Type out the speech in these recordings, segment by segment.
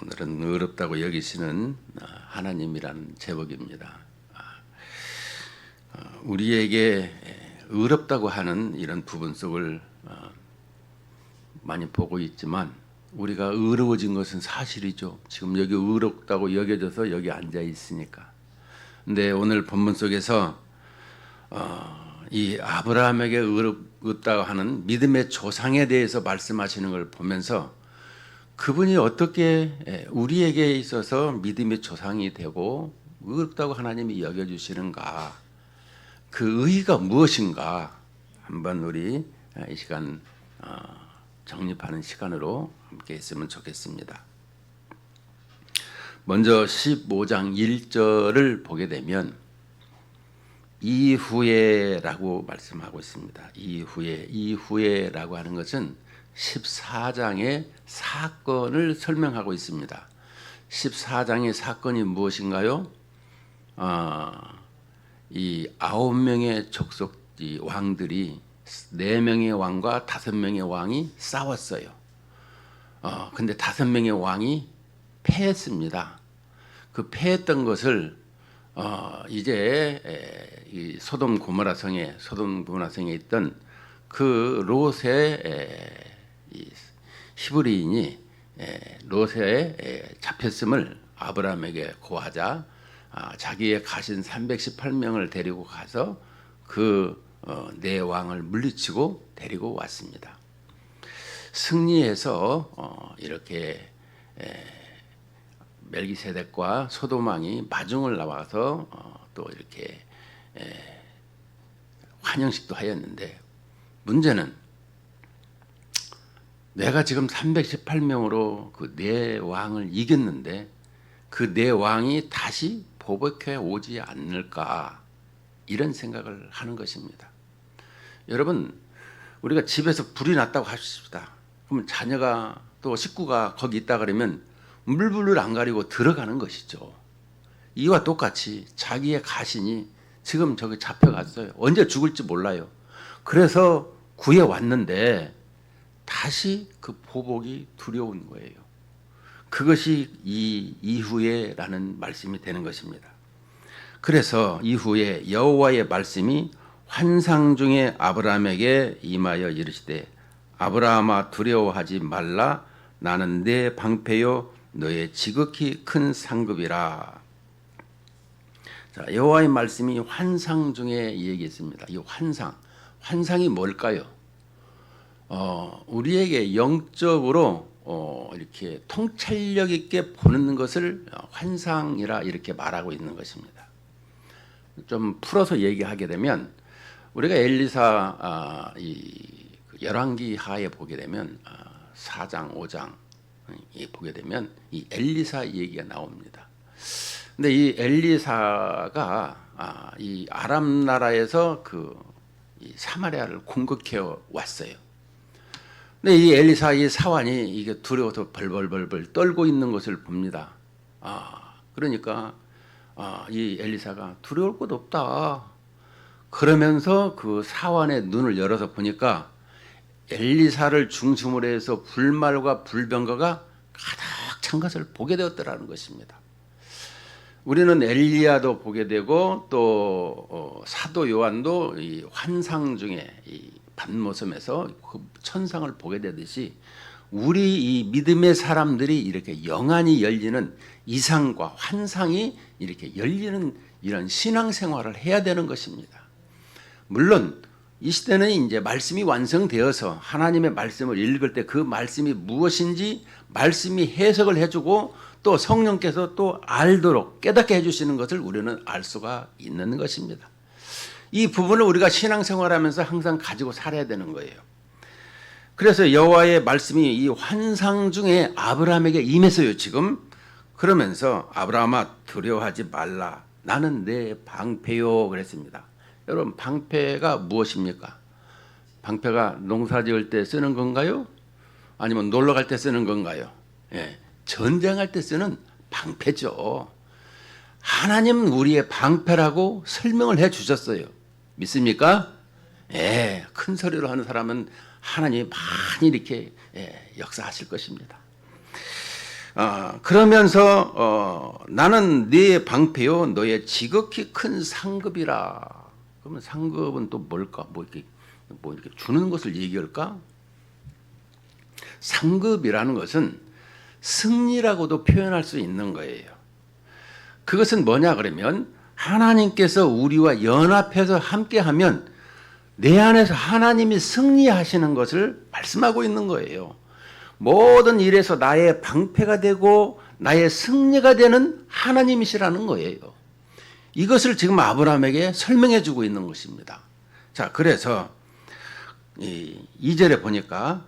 오늘은 의롭다고 여기시는 하나님이라는 제목입니다. 우리에게 의롭다고 하는 이런 부분 속을 많이 보고 있지만 우리가 의로워진 것은 사실이죠. 지금 여기 의롭다고 여겨져서 여기 앉아 있으니까. 근데 오늘 본문 속에서 이 아브라함에게 의롭다고 하는 믿음의 조상에 대해서 말씀하시는 걸 보면서 그분이 어떻게 우리에게 있어서 믿음의 조상이 되고 의롭다고 하나님이 여겨주시는가, 그 의의가 무엇인가 한번 우리 이 시간 정립하는 시간으로 함께 했으면 좋겠습니다. 먼저 15장 1절을 보게 되면 이후에라고 말씀하고 있습니다. 이후에라고 하는 것은 14장의 사건을 설명하고 있습니다. 14장의 사건이 무엇인가요? 이 9명의 족속 왕들이 4명의 왕과 5명의 왕이 싸웠어요. 근데 5명의 왕이 패했습니다. 그 패했던 것을 이제 이 소돔 고모라 성에 있던 그 롯의 히브리인이 롯에 잡혔음을 아브라함에게 고하자 자기의 가신 318명을 데리고 가서 그 네 왕을 물리치고 데리고 왔습니다. 승리해서 이렇게 멜기세덱과 소돔 왕이 마중을 나와서 또 이렇게 환영식도 하였는데, 문제는 내가 지금 318명으로 그 네 왕을 이겼는데 그 네 왕이 다시 보복해 오지 않을까, 이런 생각을 하는 것입니다. 여러분, 우리가 집에서 불이 났다고 하십시다. 그러면 자녀가 또 식구가 거기 있다 그러면 물불을 안 가리고 들어가는 것이죠. 이와 똑같이 자기의 가신이 지금 저기 잡혀갔어요. 언제 죽을지 몰라요. 그래서 구해 왔는데 다시 그 보복이 두려운 거예요. 그것이 이 이후에라는 말씀이 되는 것입니다. 그래서 이후에 여호와의 말씀이 환상 중에 아브라함에게 임하여 이르시되 아브라함아 두려워하지 말라, 나는 내 방패요 너의 지극히 큰 상급이라. 자, 여호와의 말씀이 환상 중에 얘기했습니다. 이 환상이 뭘까요? 우리에게 영적으로 이렇게 통찰력 있게 보는 것을 환상이라 이렇게 말하고 있는 것입니다. 좀 풀어서 얘기하게 되면 우리가 엘리사 이 열왕기 하에 보게 되면 4장 5장 보게 되면 이 엘리사 얘기가 나옵니다. 근데 이 엘리사가 이 아람 나라에서 이 사마리아를 공격해 왔어요. 근데 이 엘리사 이 사환이 이게 두려워서 벌벌벌 떨고 있는 것을 봅니다. 그러니까 이 엘리사가 두려울 것 없다. 그러면서 그 사환의 눈을 열어서 보니까 엘리사를 중심으로 해서 불말과 불병거가 가득 찬 것을 보게 되었더라는 것입니다. 우리는 엘리야도 보게 되고 또 사도 요한도 이 환상 중에 이 밤모섬에서 그 천상을 보게 되듯이 우리 이 믿음의 사람들이 이렇게 영안이 열리는 이상과 환상이 이렇게 열리는 이런 신앙생활을 해야 되는 것입니다. 물론 이 시대는 이제 말씀이 완성되어서 하나님의 말씀을 읽을 때 그 말씀이 무엇인지 말씀이 해석을 해주고 또 성령께서 또 알도록 깨닫게 해주시는 것을 우리는 알 수가 있는 것입니다. 이 부분을 우리가 신앙생활하면서 항상 가지고 살아야 되는 거예요. 그래서 여호와의 말씀이 이 환상 중에 아브라함에게 임했어요 지금. 그러면서 아브라함아 두려워하지 말라, 나는 내 방패요 그랬습니다. 여러분, 방패가 무엇입니까? 방패가 농사 지을 때 쓰는 건가요? 아니면 놀러 갈 때 쓰는 건가요? 전쟁할 때 쓰는 방패죠. 하나님은 우리의 방패라고 설명을 해 주셨어요. 믿습니까? 큰 소리로 하는 사람은 하나님이 많이 이렇게 역사하실 것입니다. 그러면서 나는 네 방패요 너의 지극히 큰 상급이라. 그러면 상급은 또 뭘까? 뭐 이렇게 주는 것을 얘기할까? 상급이라는 것은 승리라고도 표현할 수 있는 거예요. 그것은 뭐냐 그러면 하나님께서 우리와 연합해서 함께하면 내 안에서 하나님이 승리하시는 것을 말씀하고 있는 거예요. 모든 일에서 나의 방패가 되고 나의 승리가 되는 하나님이시라는 거예요. 이것을 지금 아브라함에게 설명해 주고 있는 것입니다. 자, 그래서 2절에 보니까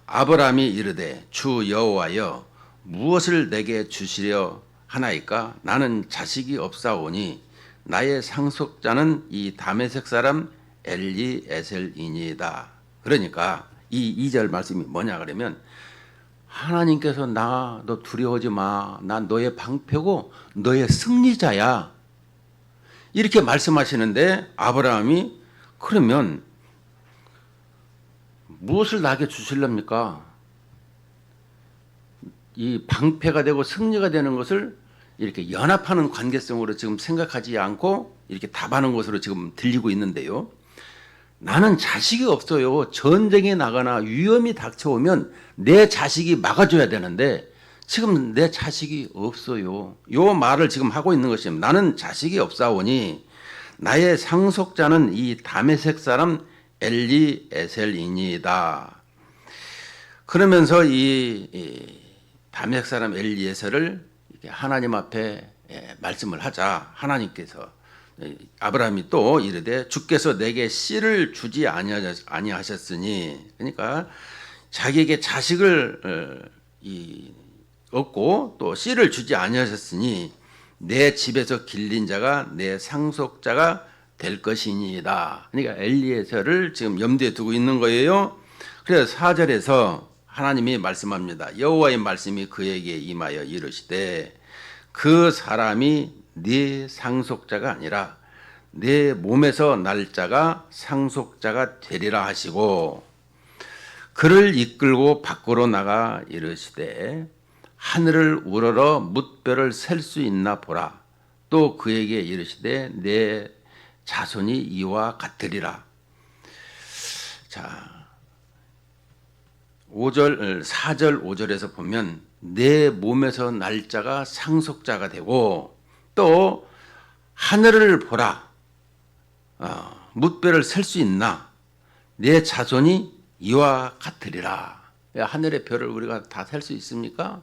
아브라함이 이르되 주 여호와여 무엇을 내게 주시려 하나이까? 나는 자식이 없사오니 나의 상속자는 이 다메섹 사람 엘리에셀이니이다. 그러니까 이 2절 말씀이 뭐냐 그러면 하나님께서 너 두려워하지 마. 난 너의 방패고 너의 승리자야. 이렇게 말씀하시는데 아브라함이 그러면 무엇을 나에게 주실랍니까? 이 방패가 되고 승리가 되는 것을 이렇게 연합하는 관계성으로 지금 생각하지 않고 이렇게 답하는 것으로 지금 들리고 있는데요. 나는 자식이 없어요. 전쟁에 나거나 위험이 닥쳐오면 내 자식이 막아줘야 되는데 지금 내 자식이 없어요. 요 말을 지금 하고 있는 것입니다. 나는 자식이 없사오니 나의 상속자는 이 다메섹 사람 엘리에셀이니이다. 그러면서 이 다메섹 사람 엘리에셀을 하나님 앞에 말씀을 하자. 하나님께서 아브라함이 또 이르되 주께서 내게 씨를 주지 아니하셨으니, 그러니까 자기에게 자식을 얻고 또 씨를 주지 아니하셨으니 내 집에서 길린 자가 내 상속자가 될 것이니이다. 그러니까 엘리에셀을 지금 염두에 두고 있는 거예요. 그래서 4절에서 하나님이 말씀합니다. 여호와의 말씀이 그에게 임하여 이르시되 그 사람이 네 상속자가 아니라 내 몸에서 날 자가 상속자가 되리라 하시고 그를 이끌고 밖으로 나가 이르시되 하늘을 우러러 뭇별을 셀 수 있나 보라. 또 그에게 이르시되 내 자손이 이와 같으리라. 자, 4절 5절에서 보면 내 몸에서 날 자가 상속자가 되고 또 하늘을 보라. 뭇별을 셀 수 있나? 내 자손이 이와 같으리라. 하늘의 별을 우리가 다 셀 수 있습니까?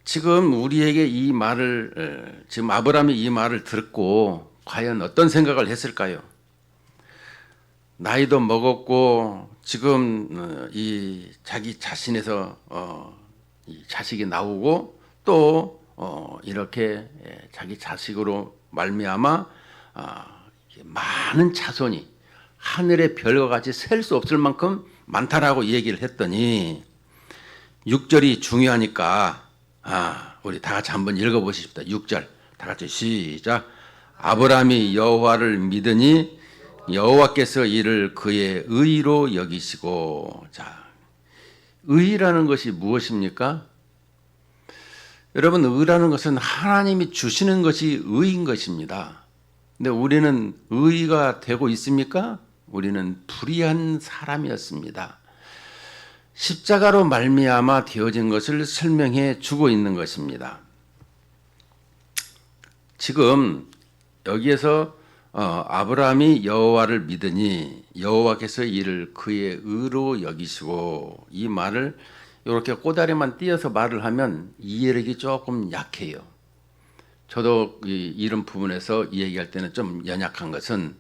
지금 우리에게 이 말을 지금 아브라함이 이 말을 듣고 과연 어떤 생각을 했을까요? 나이도 먹었고 지금 이 자기 자신에서 이 자식이 나오고 또 이렇게 자기 자식으로 말미암아 많은 자손이 하늘의 별과 같이 셀 수 없을 만큼 많다라고 얘기를 했더니 6절이 중요하니까 우리 다 같이 한번 읽어보십시다. 6절 다 같이 시작. 아브라함이 여호와를 믿으니 여호와께서 이를 그의 의로 여기시고. 자, 의라는 것이 무엇입니까? 여러분, 의라는 것은 하나님이 주시는 것이 의인 것입니다. 근데 우리는 의가 되고 있습니까? 우리는 불의한 사람이었습니다. 십자가로 말미암아 되어진 것을 설명해 주고 있는 것입니다. 지금 여기에서 아브라함이 여호와를 믿으니 여호와께서 이를 그의 의로 여기시고, 이 말을 이렇게 꼬다리만 띄어서 말을 하면 이해력이 조금 약해요. 저도 이런 부분에서 이 얘기할 때는 좀 연약한 것은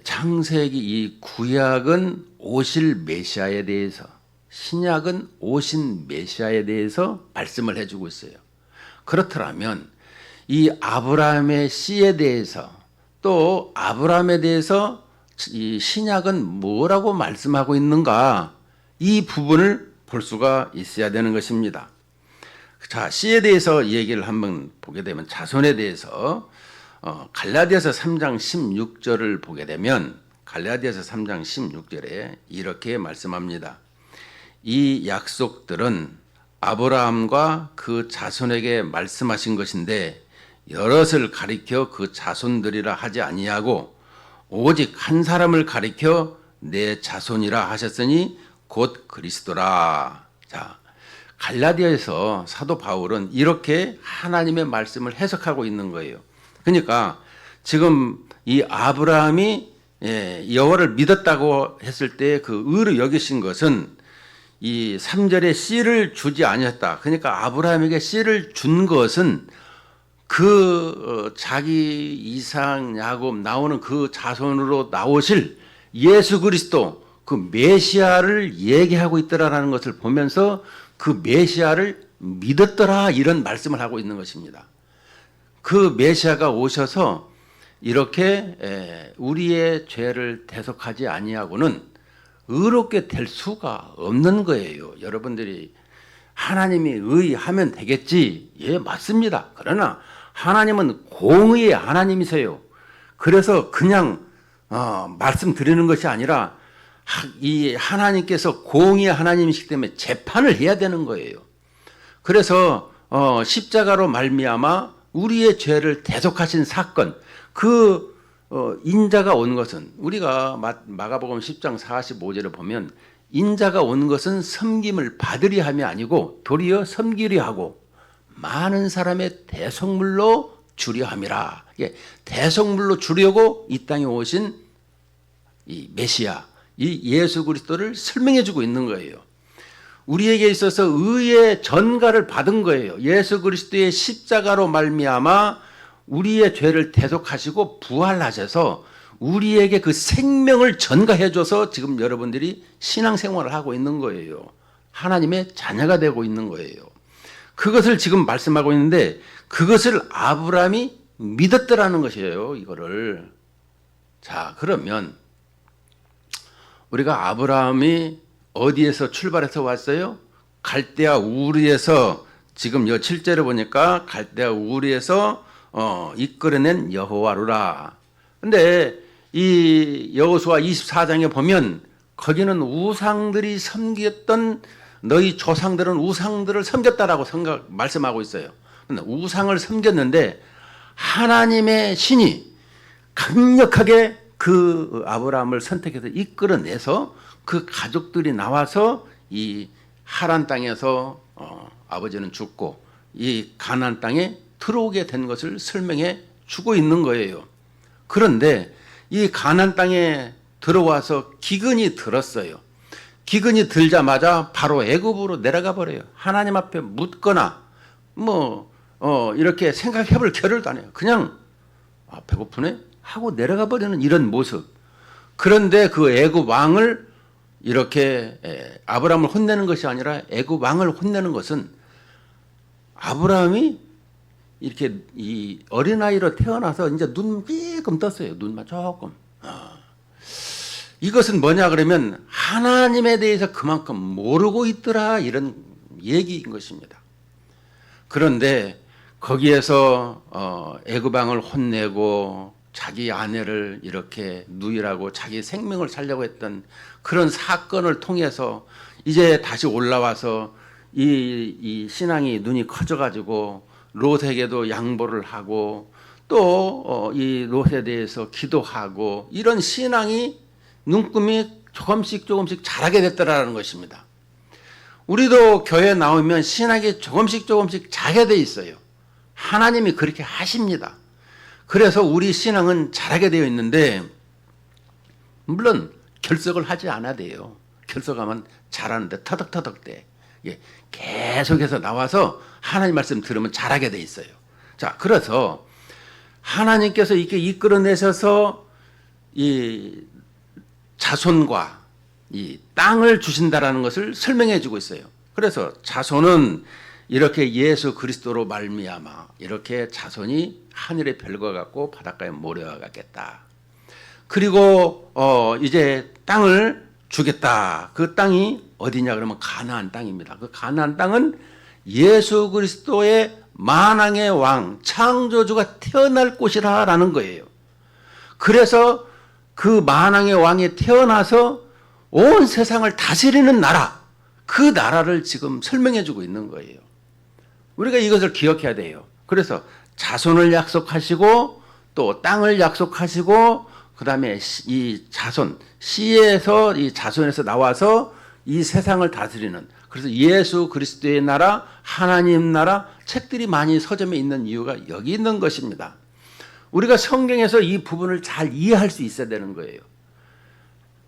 창세기 이 구약은 오실 메시아에 대해서, 신약은 오신 메시아에 대해서 말씀을 해주고 있어요. 그렇더라면 이 아브라함의 씨에 대해서 또 아브라함에 대해서 이 신약은 뭐라고 말씀하고 있는가, 이 부분을 볼 수가 있어야 되는 것입니다. 자, 씨에 대해서 얘기를 한번 보게 되면, 자손에 대해서 갈라디아서 3장 16절을 보게 되면, 갈라디아서 3장 16절에 이렇게 말씀합니다. 이 약속들은 아브라함과 그 자손에게 말씀하신 것인데 여럿을 가리켜 그 자손들이라 하지 아니하고 오직 한 사람을 가리켜 내 자손이라 하셨으니 곧 그리스도라. 자, 갈라디아에서 사도 바울은 이렇게 하나님의 말씀을 해석하고 있는 거예요. 그러니까 지금 이 아브라함이 여호와를 믿었다고 했을 때 그 의로 여기신 것은 이 3절에 씨를 주지 아니었다. 그러니까 아브라함에게 씨를 준 것은 그 자기 이삭 야곱 나오는 그 자손으로 나오실 예수 그리스도 그 메시아를 얘기하고 있더라라는 것을 보면서 그 메시아를 믿었더라 이런 말씀을 하고 있는 것입니다. 그 메시아가 오셔서 이렇게 우리의 죄를 대속하지 아니하고는 의롭게 될 수가 없는 거예요. 여러분들이 하나님이 의하면 되겠지. 예, 맞습니다. 그러나 하나님은 공의의 하나님이세요. 그래서 그냥 말씀드리는 것이 아니라 이 하나님께서 공의의 하나님이시기 때문에 재판을 해야 되는 거예요. 그래서 십자가로 말미암아 우리의 죄를 대속하신 사건, 그 인자가 온 것은 우리가 마가복음 10장 45절에 보면 인자가 온 것은 섬김을 받으리 함이 아니고 도리어 섬기려 하고 많은 사람의 대속물로 주려 함이라. 대속물로 주려고 이 땅에 오신 이 메시아, 이 예수 그리스도를 설명해 주고 있는 거예요. 우리에게 있어서 의의 전가를 받은 거예요. 예수 그리스도의 십자가로 말미암아 우리의 죄를 대속하시고 부활하셔서 우리에게 그 생명을 전가해 줘서 지금 여러분들이 신앙생활을 하고 있는 거예요. 하나님의 자녀가 되고 있는 거예요. 그것을 지금 말씀하고 있는데 그것을 아브라함이 믿었더라는 것이에요. 이거를. 자, 그러면 우리가 아브라함이 어디에서 출발해서 왔어요? 갈대아 우르에서 지금 7절에 보니까 갈대아 우르에서 이끌어낸 여호와루라. 근데 이 여호수아 24장에 보면 거기는 우상들이 섬겼던 너희 조상들은 우상들을 섬겼다라고 말씀하고 있어요. 근데 우상을 섬겼는데 하나님의 신이 강력하게 그 아브라함을 선택해서 이끌어내서 그 가족들이 나와서 이 하란 땅에서 아버지는 죽고 이 가나안 땅에 들어오게 된 것을 설명해 주고 있는 거예요. 그런데 이 가나안 땅에 들어와서 기근이 들었어요. 기근이 들자마자 바로 애굽으로 내려가 버려요. 하나님 앞에 묻거나 이렇게 생각해 볼 겨를도 안 해요. 그냥 배고프네 하고 내려가 버리는 이런 모습. 그런데 그 애굽 왕을 이렇게 아브라함을 혼내는 것이 아니라 애굽 왕을 혼내는 것은 아브라함이 이렇게 이 어린아이로 태어나서 이제 눈 조금 떴어요. 눈만 조금. 이것은 뭐냐 그러면 하나님에 대해서 그만큼 모르고 있더라 이런 얘기인 것입니다. 그런데 거기에서 애굽 왕을 혼내고 자기 아내를 이렇게 누이라고 자기 생명을 살려고 했던 그런 사건을 통해서 이제 다시 올라와서 이 신앙이 눈이 커져가지고 롯에게도 양보를 하고 또 이 롯에 대해서 기도하고 이런 신앙이 눈금이 조금씩 자라게 됐더라는 것입니다. 우리도 교회 나오면 신학이 조금씩 자게 돼 있어요. 하나님이 그렇게 하십니다. 그래서 우리 신앙은 자라게 되어 있는데 물론 결석을 하지 않아야 돼요. 결석하면 자라는데 터덕터덕 돼. 계속해서 나와서 하나님 말씀 들으면 자라게 돼 있어요. 자, 그래서 하나님께서 이렇게 이끌어내셔서 이 자손과 이 땅을 주신다라는 것을 설명해 주고 있어요. 그래서 자손은 이렇게 예수 그리스도로 말미암아 이렇게 자손이 하늘의 별과 같고 바닷가의 모래와 같겠다. 그리고 이제 땅을 주겠다. 그 땅이 어디냐 그러면 가나안 땅입니다. 그 가나안 땅은 예수 그리스도의 만왕의 왕 창조주가 태어날 곳이라는 거예요. 그래서 그 만왕의 왕에 태어나서 온 세상을 다스리는 나라, 그 나라를 지금 설명해 주고 있는 거예요. 우리가 이것을 기억해야 돼요. 그래서 자손을 약속하시고 또 땅을 약속하시고 그다음에 이 자손, 씨에서 이 자손에서 나와서 이 세상을 다스리는, 그래서 예수 그리스도의 나라, 하나님 나라 책들이 많이 서점에 있는 이유가 여기 있는 것입니다. 우리가 성경에서 이 부분을 잘 이해할 수 있어야 되는 거예요.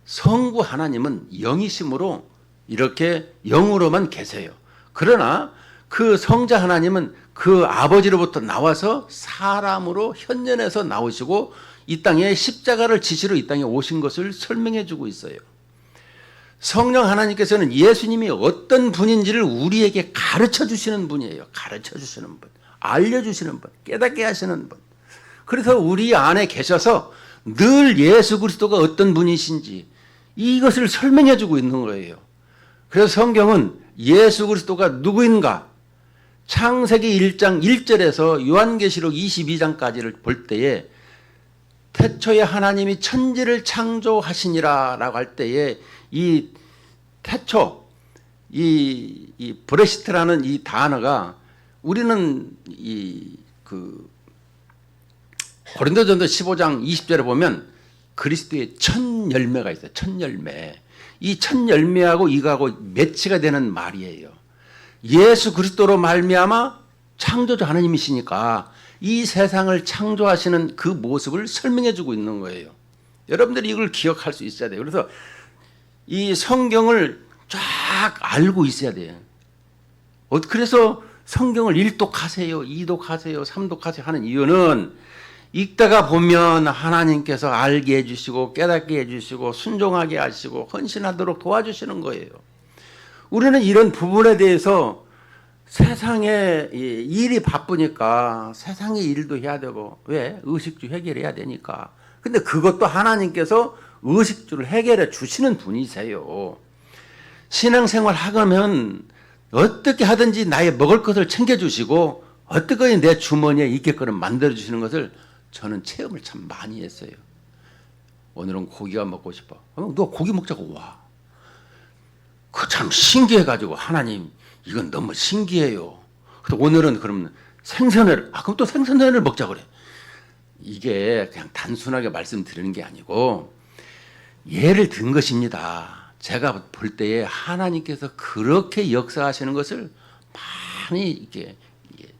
성부 하나님은 영이심으로 이렇게 영으로만 계세요. 그러나 그 성자 하나님은 그 아버지로부터 나와서 사람으로 현년에서 나오시고 이 땅에 십자가를 지시로 이 땅에 오신 것을 설명해 주고 있어요. 성령 하나님께서는 예수님이 어떤 분인지를 우리에게 가르쳐 주시는 분이에요. 가르쳐 주시는 분, 알려주시는 분, 깨닫게 하시는 분. 그래서 우리 안에 계셔서 늘 예수 그리스도가 어떤 분이신지 이것을 설명해 주고 있는 거예요. 그래서 성경은 예수 그리스도가 누구인가, 창세기 1장 1절에서 요한계시록 22장까지를 볼 때에 태초에 하나님이 천지를 창조하시니라 라고 할 때에 이 태초, 이 브레시트라는 이 단어가 우리는 고린도전서 15장 20절에 보면 그리스도의 첫 열매가 있어요. 첫 열매. 이 첫 열매하고 이거하고 매치가 되는 말이에요. 예수 그리스도로 말미암아 창조주 하나님이시니까 이 세상을 창조하시는 그 모습을 설명해 주고 있는 거예요. 여러분들이 이걸 기억할 수 있어야 돼요. 그래서 이 성경을 쫙 알고 있어야 돼요. 그래서 성경을 1독하세요, 2독하세요, 3독하세요 하는 이유는 읽다가 보면 하나님께서 알게 해주시고 깨닫게 해주시고 순종하게 하시고 헌신하도록 도와주시는 거예요. 우리는 이런 부분에 대해서 세상에 일이 바쁘니까 세상의 일도 해야 되고, 왜? 의식주 해결해야 되니까. 근데 그것도 하나님께서 의식주를 해결해 주시는 분이세요. 신앙생활 하면 어떻게 하든지 나의 먹을 것을 챙겨주시고 어떻게 내 주머니에 있게끔 만들어주시는 것을 저는 체험을 참 많이 했어요. 오늘은 고기가 먹고 싶어. 너 고기 먹자고 와. 그 참 신기해가지고 하나님 이건 너무 신기해요. 그래서 오늘은 그럼 생선회를, 그럼 또 생선회를 먹자 그래. 이게 그냥 단순하게 말씀드리는 게 아니고 예를 든 것입니다. 제가 볼 때에 하나님께서 그렇게 역사하시는 것을 많이 이렇게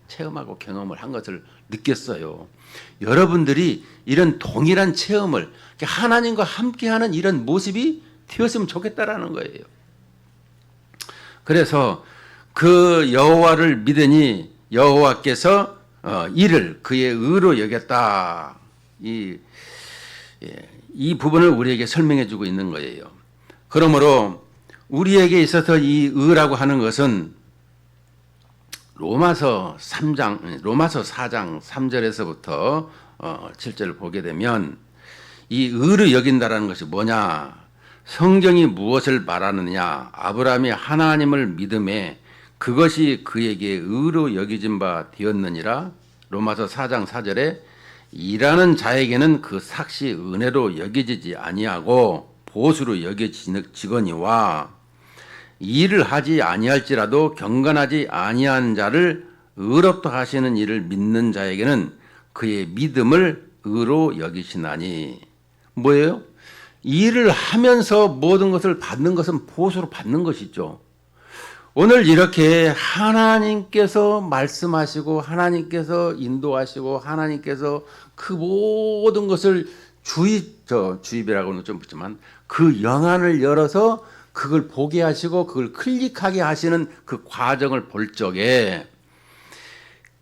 체험하고 경험을 한 것을 느꼈어요. 여러분들이 이런 동일한 체험을 하나님과 함께하는 이런 모습이 되었으면 좋겠다라는 거예요. 그래서 그 여호와를 믿으니 여호와께서 이를 그의 의로 여겼다. 이 부분을 우리에게 설명해 주고 있는 거예요. 그러므로 우리에게 있어서 이 의라고 하는 것은 로마서 4장 3절에서부터 7절을 보게 되면 이 의를 여긴다라는 것이 뭐냐? 성경이 무엇을 말하느냐? 아브라함이 하나님을 믿음에 그것이 그에게 의로 여겨진 바 되었느니라. 로마서 4장 4절에 일하는 자에게는 그 삭시 은혜로 여겨지지 아니하고 보수로 여겨지거니와 일을 하지 아니할지라도 경건하지 아니한 자를 의롭다 하시는 이를 믿는 자에게는 그의 믿음을 의로 여기시나니. 뭐예요? 일을 하면서 모든 것을 받는 것은 보수로 받는 것이죠. 오늘 이렇게 하나님께서 말씀하시고 하나님께서 인도하시고 하나님께서 그 모든 것을 주입이라고는 좀 붙지만 그 영안을 열어서 그걸 보게 하시고 그걸 클릭하게 하시는 그 과정을 볼 적에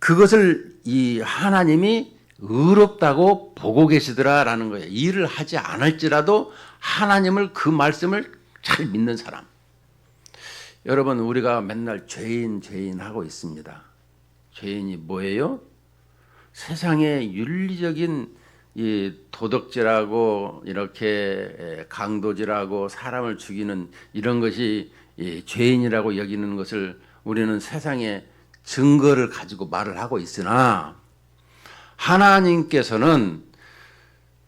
그것을 이 하나님이 의롭다고 보고 계시더라라는 거예요. 일을 하지 않을지라도 하나님을, 그 말씀을 잘 믿는 사람. 여러분, 우리가 맨날 죄인 하고 있습니다. 죄인이 뭐예요? 세상에 윤리적인 이 도덕질하고 이렇게 강도질하고 사람을 죽이는 이런 것이 죄인이라고 여기는 것을 우리는 세상에 증거를 가지고 말을 하고 있으나 하나님께서는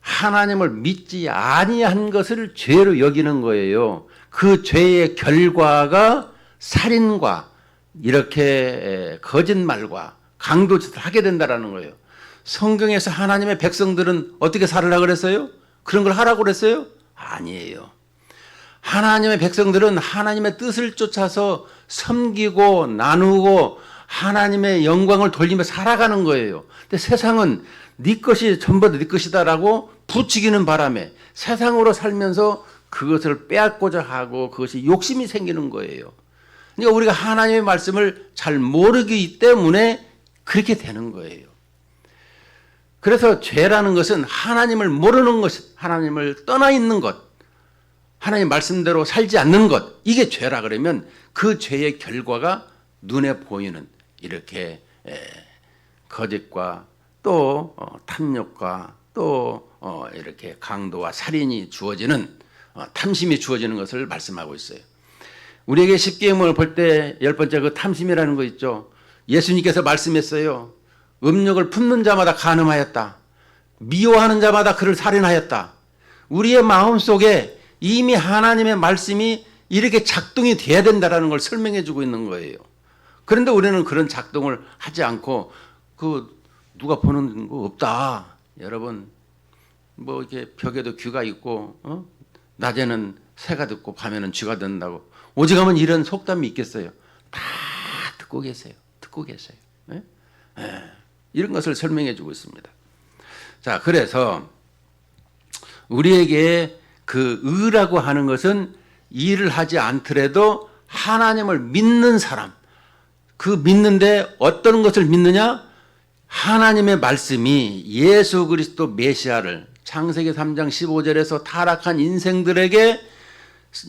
하나님을 믿지 아니한 것을 죄로 여기는 거예요. 그 죄의 결과가 살인과 이렇게 거짓말과 강도짓을 하게 된다라는 거예요. 성경에서 하나님의 백성들은 어떻게 살으라 그랬어요? 그런 걸 하라고 그랬어요? 아니에요. 하나님의 백성들은 하나님의 뜻을 쫓아서 섬기고 나누고 하나님의 영광을 돌리며 살아가는 거예요. 근데 세상은 네 것이 전부 네 것이다라고 부추기는 바람에 세상으로 살면서 그것을 빼앗고자 하고 그것이 욕심이 생기는 거예요. 그러니까 우리가 하나님의 말씀을 잘 모르기 때문에 그렇게 되는 거예요. 그래서 죄라는 것은 하나님을 모르는 것, 하나님을 떠나 있는 것, 하나님 말씀대로 살지 않는 것, 이게 죄라 그러면 그 죄의 결과가 눈에 보이는 이렇게 거짓과 또 탐욕과 또 이렇게 강도와 살인이 주어지는 탐심이 주어지는 것을 말씀하고 있어요. 우리에게 십계명을 볼 때 열 번째 그 탐심이라는 거 있죠. 예수님께서 말씀했어요. 음욕을 품는 자마다 간음하였다. 미워하는 자마다 그를 살인하였다. 우리의 마음속에 이미 하나님의 말씀이 이렇게 작동이 돼야 된다는 걸 설명해 주고 있는 거예요. 그런데 우리는 그런 작동을 하지 않고 누가 보는 거 없다. 여러분 뭐 이렇게 벽에도 귀가 있고 낮에는 새가 듣고 밤에는 쥐가 듣는다고 오직하면 이런 속담이 있겠어요. 다 듣고 계세요. 듣고 계세요. 네? 이런 것을 설명해 주고 있습니다. 자, 그래서 우리에게 그 의라고 하는 것은 일을 하지 않더라도 하나님을 믿는 사람, 그 믿는데 어떤 것을 믿느냐? 하나님의 말씀이 예수 그리스도 메시아를 창세기 3장 15절에서 타락한 인생들에게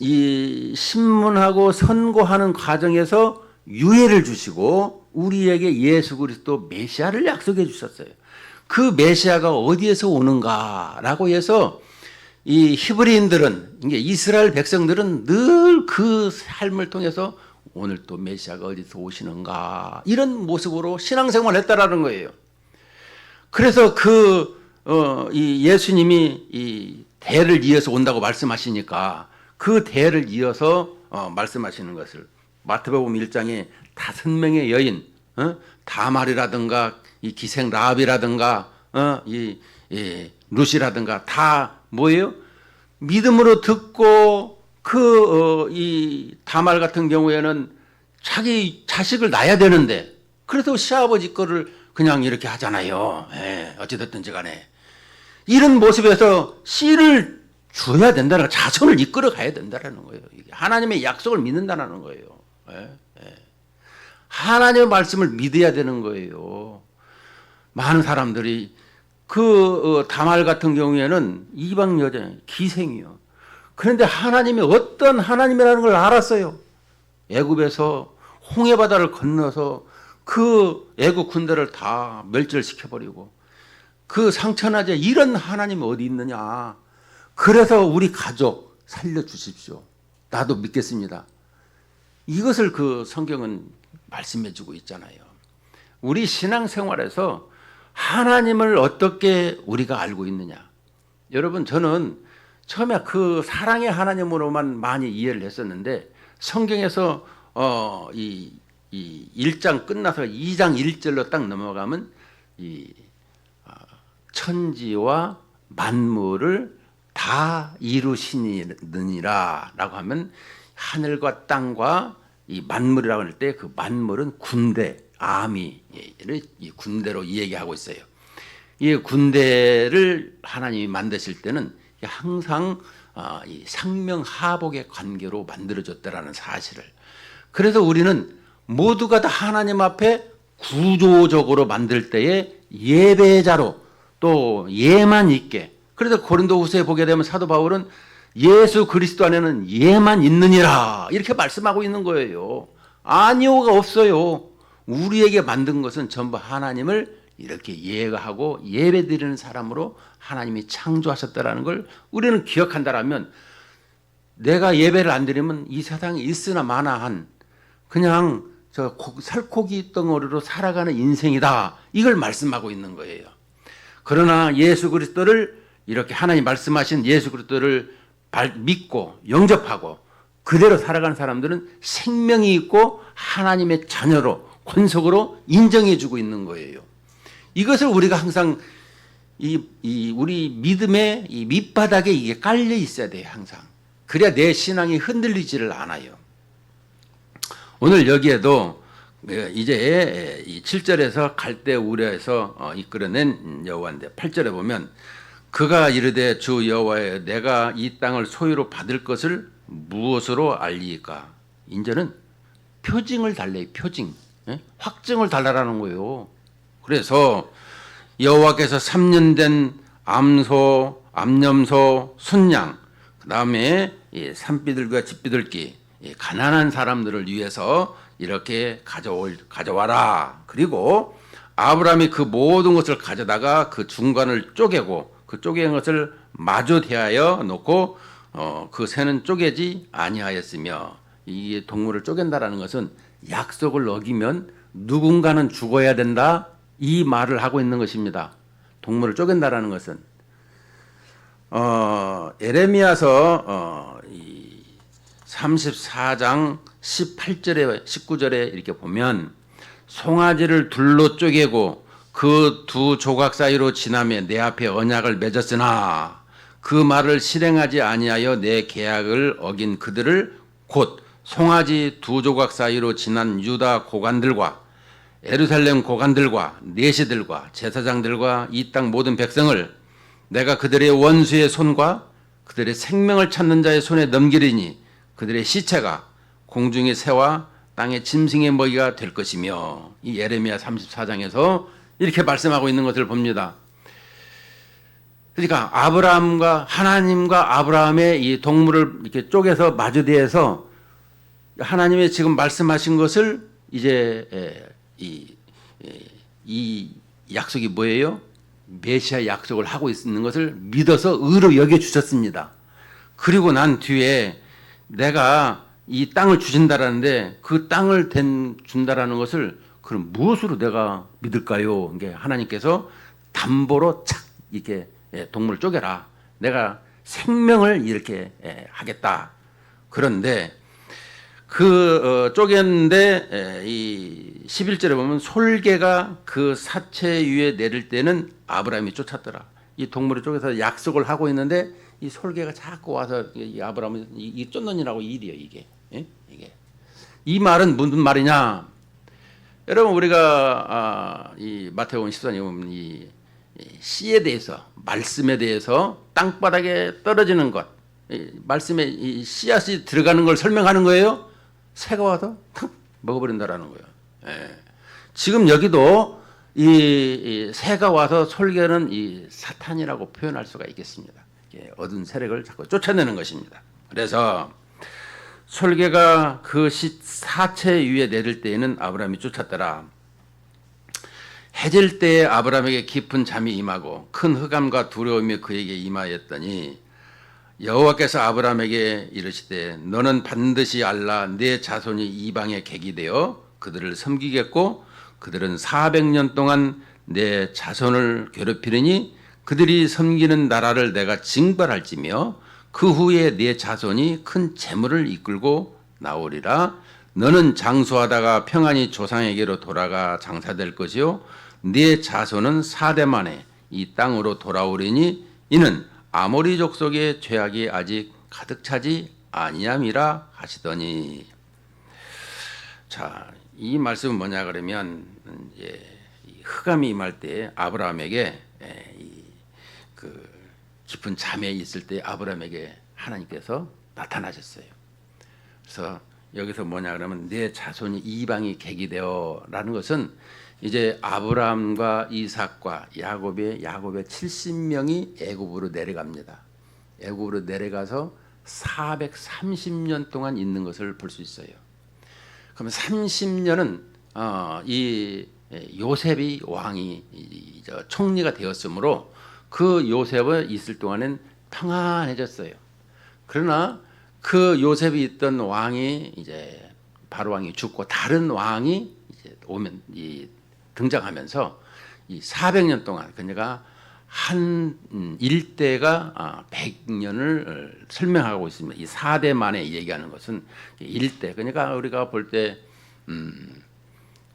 이 신문하고 선고하는 과정에서 유예를 주시고 우리에게 예수 그리스도 메시아를 약속해 주셨어요. 그 메시아가 어디에서 오는가라고 해서 이 히브리인들은 이스라엘 백성들은 늘 그 삶을 통해서 오늘 또 메시아가 어디서 오시는가 이런 모습으로 신앙생활을 했다라는 거예요. 그래서 이 예수님이 이 대를 이어서 온다고 말씀하시니까 그 대를 이어서 말씀하시는 것을 마태복음 1장에 5명의 여인 다말이라든가 이 기생 라합이라든가 이 룻이라든가 다 뭐예요? 믿음으로 듣고 이 다말 같은 경우에는 자기 자식을 낳아야 되는데 그래서 시아버지 거를 그냥 이렇게 하잖아요. 어찌됐든지 간에 이런 모습에서 씨를 줘야 된다는 거, 자손을 이끌어 가야 된다는 거예요. 하나님의 약속을 믿는다는 거예요. 하나님의 말씀을 믿어야 되는 거예요. 많은 사람들이 다말 같은 경우에는 이방 여자 기생이요. 그런데 하나님이 어떤 하나님이라는 걸 알았어요. 애굽에서 홍해 바다를 건너서 그 애굽 군대를 다 멸절시켜버리고 그 상처나제 이런 하나님이 어디 있느냐. 그래서 우리 가족 살려주십시오. 나도 믿겠습니다. 이것을 그 성경은 말씀해주고 있잖아요. 우리 신앙생활에서 하나님을 어떻게 우리가 알고 있느냐. 여러분 저는 처음에 그 사랑의 하나님으로만 많이 이해를 했었는데 성경에서 이 1장 끝나서 2장 1절로 딱 넘어가면 이 천지와 만물을 다 이루시느니라 라고 하면 하늘과 땅과 이 만물이라고 할 때 그 만물은 군대, 아미를 이 군대로 얘기하고 있어요. 이 군대를 하나님이 만드실 때는 항상 이 상명하복의 관계로 만들어졌다라는 사실을. 그래서 우리는 모두가 다 하나님 앞에 구조적으로 만들 때에 예배자로 또 예만 있게. 그래서 고린도후서에 보게 되면 사도 바울은 예수 그리스도 안에는 예만 있느니라 이렇게 말씀하고 있는 거예요. 아니오가 없어요. 우리에게 만든 것은 전부 하나님을 이렇게 예하고 예배드리는 사람으로 하나님이 창조하셨다라는 걸 우리는 기억한다라면 내가 예배를 안 드리면 이 세상에 있으나 마나한 그냥 저 살코기 덩어리로 살아가는 인생이다. 이걸 말씀하고 있는 거예요. 그러나 예수 그리스도를 이렇게 하나님 말씀하신 예수 그리스도를 믿고 영접하고 그대로 살아가는 사람들은 생명이 있고 하나님의 자녀로 권속으로 인정해주고 있는 거예요. 이것을 우리가 항상 우리 믿음의 이 밑바닥에 이게 깔려 있어야 돼요. 항상. 그래야 내 신앙이 흔들리지를 않아요. 오늘 여기에도 이제 이 7절에서 갈대 우려에서 이끌어낸 여호와인데 8절에 보면 그가 이르되 주 여호와여 내가 이 땅을 소유로 받을 것을 무엇으로 알리까? 이제는 표징을 달래요. 표징. 확증을 달라라는 거예요. 그래서 여호와께서 3년 된 암소, 암염소, 순양, 그 다음에 산비둘기와 집비둘기, 가난한 사람들을 위해서 이렇게 가져와라. 그리고 아브라함이 그 모든 것을 가져다가 그 중간을 쪼개고 그 쪼갠 것을 마주 대하여 놓고 그 새는 쪼개지 아니하였으며 이 동물을 쪼갠다라는 것은 약속을 어기면 누군가는 죽어야 된다. 이 말을 하고 있는 것입니다. 동물을 쪼갠다라는 것은 에레미야서 34장 18절에 19절에 이렇게 보면 송아지를 둘로 쪼개고 그 두 조각 사이로 지나며 내 앞에 언약을 맺었으나 그 말을 실행하지 아니하여 내 계약을 어긴 그들을 곧 송아지 두 조각 사이로 지난 유다 고관들과 예루살렘 고관들과 내시들과 제사장들과 이 땅 모든 백성을 내가 그들의 원수의 손과 그들의 생명을 찾는 자의 손에 넘기리니 그들의 시체가 공중의 새와 땅의 짐승의 먹이가 될 것이며 이 예레미야 34장에서 이렇게 말씀하고 있는 것을 봅니다. 그러니까 아브라함과 하나님과 아브라함의 이 동물을 이렇게 쪼개서 마주대해서 하나님의 지금 말씀하신 것을 이제 이 약속이 뭐예요? 메시아 약속을 하고 있는 것을 믿어서 의로 여겨 주셨습니다. 그리고 난 뒤에 내가 이 땅을 주신다라는데 그 땅을 준다라는 것을 그럼 무엇으로 내가 믿을까요? 이게 하나님께서 담보로 착 이렇게 동물을 쪼개라. 내가 생명을 이렇게 하겠다. 그런데 쪼개는데 이 11절에 보면 솔개가 그 사체 위에 내릴 때는 아브라함이 쫓았더라. 이 동물을 쪼개서 약속을 하고 있는데 이 솔개가 자꾸 와서 이 아브라함을 이 쫓느니라고 일이에요. 이게. 이 말은 무슨 말이냐? 여러분 우리가 이 마태복음 14장에 보면 이 씨에 대해서 말씀에 대해서 땅바닥에 떨어지는 것, 말씀에 이 씨앗이 들어가는 걸 설명하는 거예요. 새가 와서 탁 먹어버린다라는 거예요. 지금 여기도 이 새가 와서 솔개는 이 사탄이라고 표현할 수가 있겠습니다. 어두운 세력을 자꾸 쫓아내는 것입니다. 그래서 솔개가 그 사체 위에 내릴 때에는 아브라함이 쫓았더라. 해질 때에 아브라함에게 깊은 잠이 임하고 큰 흑암과 두려움이 그에게 임하였더니 여호와께서 아브라함에게 이르시되 너는 반드시 알라 내 자손이 이방의 객이 되어 그들을 섬기겠고 그들은 400년 동안 내 자손을 괴롭히리니 그들이 섬기는 나라를 내가 징벌할지며 그 후에 내 자손이 큰 재물을 이끌고 나오리라. 너는 장수하다가 평안히 조상에게로 돌아가 장사될 것이요 네 자손은 4대 만에 이 땅으로 돌아오리니 이는 아모리 족속의 죄악이 아직 가득 차지 아니함이라 하시더니. 자, 이 말씀은 뭐냐 그러면 흑암이 임할 때 아브라함에게 그 깊은 잠에 있을 때 아브라함에게 하나님께서 나타나셨어요. 그래서 여기서 뭐냐 그러면 내 자손이 이방이 객이 되어라는 것은 이제 아브라함과 이삭과 야곱의 70명이 애굽으로 내려갑니다. 애굽으로 내려가서 430년 동안 있는 것을 볼 수 있어요. 그러면 30년은 이 요셉이 왕이 총리가 되었으므로 그 요셉이 있을 동안은 평안해졌어요. 그러나 그 요셉이 있던 왕이 이제 바로 왕이 죽고 다른 왕이 이제 등장하면서 이 400년 동안 그녀가 한 일대가 100년을 설명하고 있습니다. 이 4대 만에 얘기하는 것은 일대. 그러니까 우리가 볼 때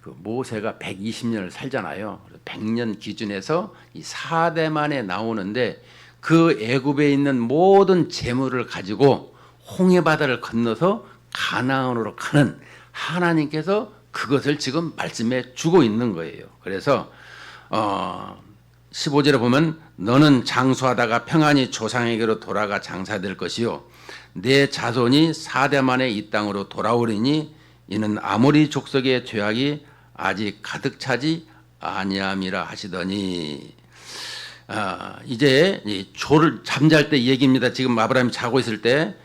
그 모세가 120년을 살잖아요. 100년 기준에서 이 4대 만에 나오는데 그 애굽에 있는 모든 재물을 가지고 홍해 바다를 건너서 가나안으로 가는 하나님께서 그것을 지금 말씀해 주고 있는 거예요. 그래서 15절에 보면 너는 장수하다가 평안히 조상에게로 돌아가 장사될 것이요 내 자손이 4대 만에 이 땅으로 돌아오리니 이는 아모리 족속의 죄악이 아직 가득 차지 아니함이라 하시더니 이제 이 조를 잠잘 때 얘기입니다. 지금 아브라함이 자고 있을 때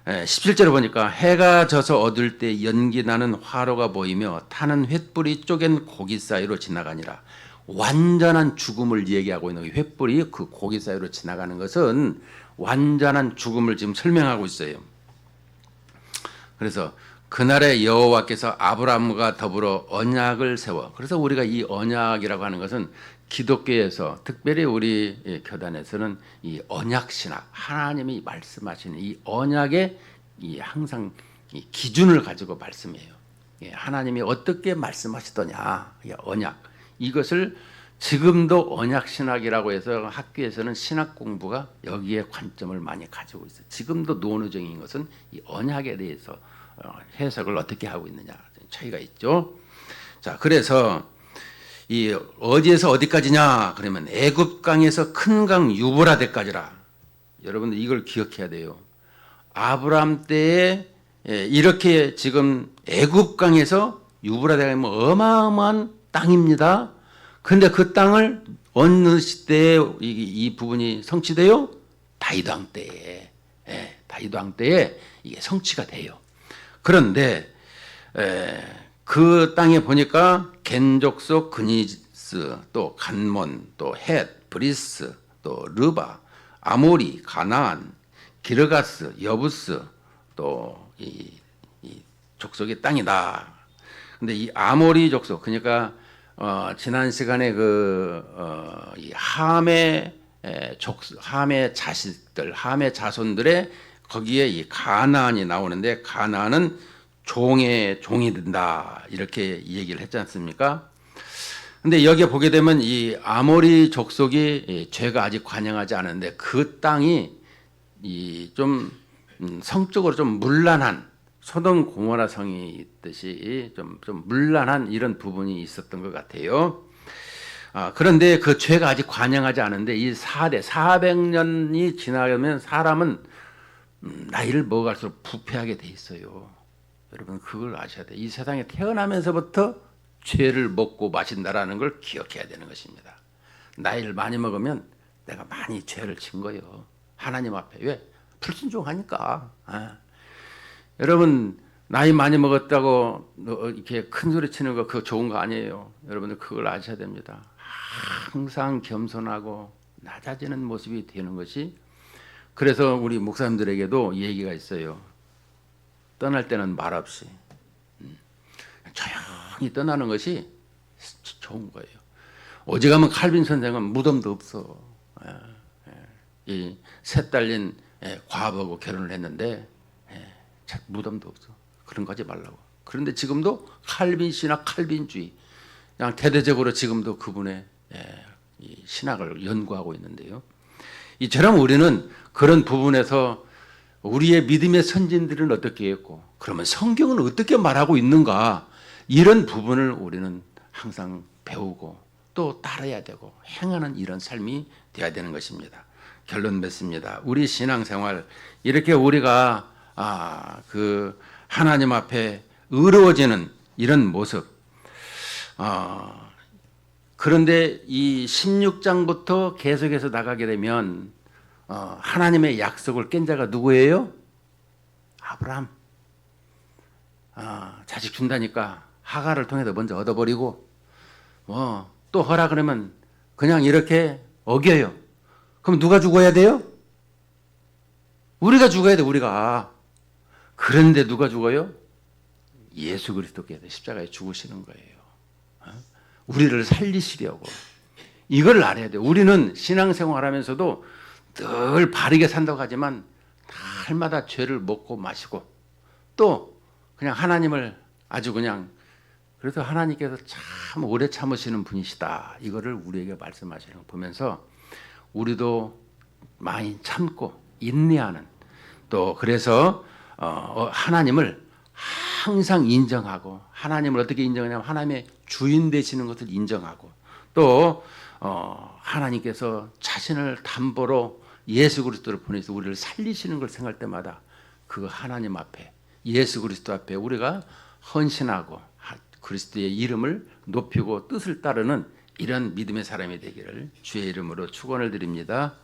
17절에 보니까 해가 져서 어두울 때 연기 나는 화로가 보이며 타는 횃불이 쪼갠 고기 사이로 지나가니라. 완전한 죽음을 얘기하고 있는 횃불이 그 고기 사이로 지나가는 것은 완전한 죽음을 지금 설명하고 있어요. 그래서 그날에 여호와께서 아브라함과 더불어 언약을 세워. 그래서 우리가 이 언약이라고 하는 것은 기독교에서 특별히 우리 교단에서는 이 언약 신학, 하나님이 말씀하시는 이 언약의 이 항상 이 기준을 가지고 말씀해요. 하나님이 어떻게 말씀하시더냐, 언약. 이것을 지금도 언약 신학이라고 해서 학교에서는 신학 공부가 여기에 관점을 많이 가지고 있어요. 지금도 논의적인 것은 이 언약에 대해서 해석을 어떻게 하고 있느냐 차이가 있죠. 자, 그래서 이 어디에서 어디까지냐 그러면 애굽 강에서 큰 강 유브라데까지라. 여러분들 이걸 기억해야 돼요. 아브라함 때에 이렇게 지금 애굽 강에서 유브라데가 뭐 어마어마한 땅입니다. 근데 그 땅을 어느 시대에 이 부분이 성취돼요? 다윗 왕 때에. 다윗 왕 때에 이게 성취가 돼요. 그런데 그 땅에 보니까 겐족속 그니스, 또 간몬, 또 헷, 브리스, 또 르바, 아모리, 가나안, 기르가스, 여부스, 또 이 족속의 땅이다. 근데 이 아모리 족속, 그러니까 지난 시간에 이 함의 자식들, 함의 자손들의 거기에 이 가나안이 나오는데 가나안은 종이 된다 이렇게 얘기를 했지 않습니까? 근데 여기에 보게 되면 이 아모리 족속이 죄가 아직 관영하지 않은데 그 땅이 이 좀 성적으로 좀 문란한 소돔 고모라 성이 있듯이 좀 문란한 이런 부분이 있었던 것 같아요. 그런데 그 죄가 아직 관영하지 않은데 이 400년이 지나면 사람은 나이를 먹어갈수록 부패하게 돼 있어요. 여러분 그걸 아셔야 돼요. 이 세상에 태어나면서부터 죄를 먹고 마신다라는 걸 기억해야 되는 것입니다. 나이를 많이 먹으면 내가 많이 죄를 진 거예요. 하나님 앞에. 왜? 불순종하니까. 여러분 나이 많이 먹었다고 이렇게 큰 소리 치는 거 그거 좋은 거 아니에요. 여러분들 그걸 아셔야 됩니다. 항상 겸손하고 낮아지는 모습이 되는 것이, 그래서 우리 목사님들에게도 얘기가 있어요. 떠날 때는 말없이 조용히 떠나는 것이 좋은 거예요. 오직하면 칼빈 선생은 무덤도 없어. 이 셋 딸린 과부하고 결혼을 했는데 무덤도 없어. 그런 거 하지 말라고. 그런데 지금도 칼빈 신학, 칼빈주의 그냥 대대적으로 지금도 그분의 이 신학을 연구하고 있는데요. 이처럼 우리는 그런 부분에서 우리의 믿음의 선진들은 어떻게 했고 그러면 성경은 어떻게 말하고 있는가, 이런 부분을 우리는 항상 배우고 또 따라야 되고 행하는 이런 삶이 되어야 되는 것입니다. 결론 맺습니다. 우리 신앙생활 이렇게 우리가 그 하나님 앞에 의로워지는 이런 모습, 그런데 이 16장부터 계속해서 나가게 되면 하나님의 약속을 깬 자가 누구예요? 아브라함. 자식 준다니까 하갈을 통해서 먼저 얻어버리고 또 허라 그러면 그냥 이렇게 어겨요. 그럼 누가 죽어야 돼요? 우리가 죽어야 돼, 우리가. 그런데 누가 죽어요? 예수 그리스도께서 십자가에 죽으시는 거예요. 우리를 살리시려고. 이걸 알아야 돼요. 우리는 신앙생활하면서도 늘 바르게 산다고 하지만 날마다 죄를 먹고 마시고 또 그냥 하나님을 아주 그냥 그래서 하나님께서 참 오래 참으시는 분이시다. 이거를 우리에게 말씀하시는 거 보면서 우리도 많이 참고 인내하는 또 그래서 하나님을 항상 인정하고 하나님을 어떻게 인정하냐면 하나님의 주인 되시는 것을 인정하고 또 하나님께서 자신을 담보로 예수 그리스도를 보내서 우리를 살리시는 걸 생각할 때마다 그 하나님 앞에 예수 그리스도 앞에 우리가 헌신하고 그리스도의 이름을 높이고 뜻을 따르는 이런 믿음의 사람이 되기를 주의 이름으로 축원을 드립니다.